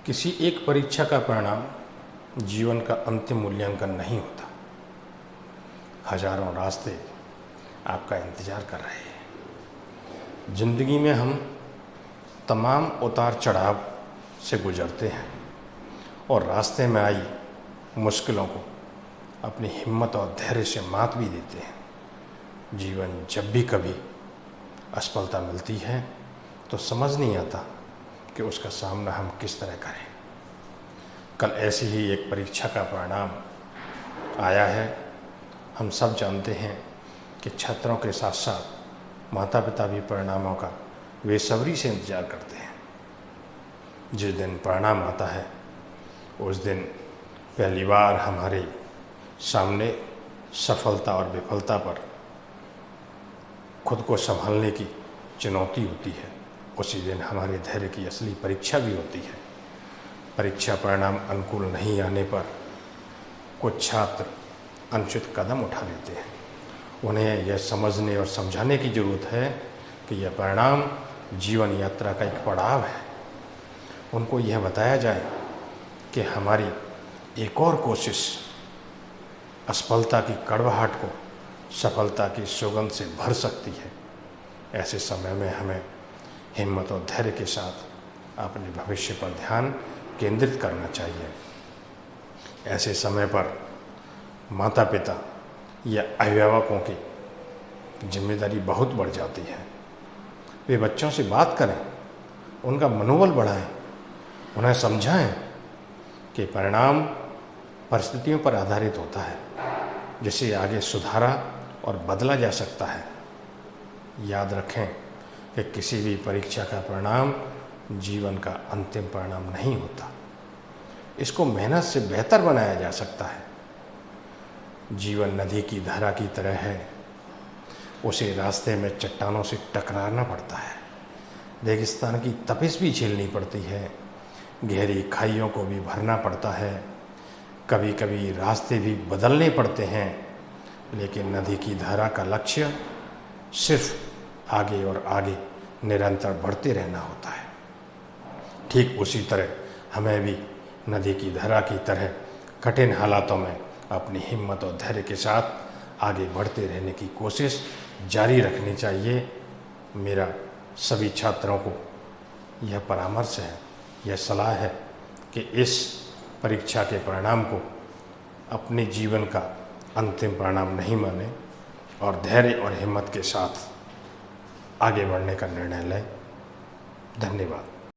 किसी एक परीक्षा का परिणाम जीवन का अंतिम मूल्यांकन नहीं होता। हजारों रास्ते आपका इंतजार कर रहे हैं। जिंदगी में हम तमाम उतार चढ़ाव से गुजरते हैं और रास्ते में आई मुश्किलों को अपनी हिम्मत और धैर्य से मात भी देते हैं। जीवन जब भी कभी असफलता मिलती है तो समझ नहीं आता कि उसका सामना हम किस तरह करें। कल ऐसी ही एक परीक्षा का परिणाम आया है। हम सब जानते हैं कि छात्रों के साथ साथ माता पिता भी परिणामों का बेसब्री से इंतज़ार करते हैं। जिस दिन परिणाम आता है उस दिन पहली बार हमारे सामने सफलता और विफलता पर खुद को संभालने की चुनौती होती है। उसी दिन हमारे धैर्य की असली परीक्षा भी होती है। परीक्षा परिणाम अनुकूल नहीं आने पर कुछ छात्र अनुचित कदम उठा लेते हैं। उन्हें यह समझने और समझाने की ज़रूरत है कि यह परिणाम जीवन यात्रा का एक पड़ाव है। उनको यह बताया जाए कि हमारी एक और कोशिश असफलता की कड़वाहट को सफलता की सुगंध से भर सकती है। ऐसे समय में हमें हिम्मत और धैर्य के साथ अपने भविष्य पर ध्यान केंद्रित करना चाहिए। ऐसे समय पर माता पिता या अभिभावकों की जिम्मेदारी बहुत बढ़ जाती है। वे बच्चों से बात करें, उनका मनोबल बढ़ाएं, उन्हें समझाएं कि परिणाम परिस्थितियों पर आधारित होता है, जिसे आगे सुधारा और बदला जा सकता है। याद रखें कि किसी भी परीक्षा का परिणाम जीवन का अंतिम परिणाम नहीं होता। इसको मेहनत से बेहतर बनाया जा सकता है। जीवन नदी की धारा की तरह है। उसे रास्ते में चट्टानों से टकराना पड़ता है, रेगिस्तान की तपिश भी झेलनी पड़ती है, गहरी खाइयों को भी भरना पड़ता है, कभी कभी रास्ते भी बदलने पड़ते हैं। लेकिन नदी की धारा का लक्ष्य सिर्फ आगे और आगे निरंतर बढ़ते रहना होता है। ठीक उसी तरह हमें भी नदी की धारा की तरह कठिन हालातों में अपनी हिम्मत और धैर्य के साथ आगे बढ़ते रहने की कोशिश जारी रखनी चाहिए। मेरा सभी छात्रों को यह परामर्श है, यह सलाह है कि इस परीक्षा के परिणाम को अपने जीवन का अंतिम परिणाम नहीं माने और धैर्य और हिम्मत के साथ आगे बढ़ने का निर्णय लें। धन्यवाद।